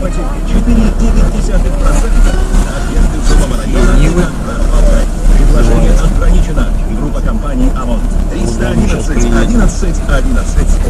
ипотеки 4,9% на объекты жилого района и Центрального Алтая. Предложение ограничено. Группа компаний «Амон». 311 11 11.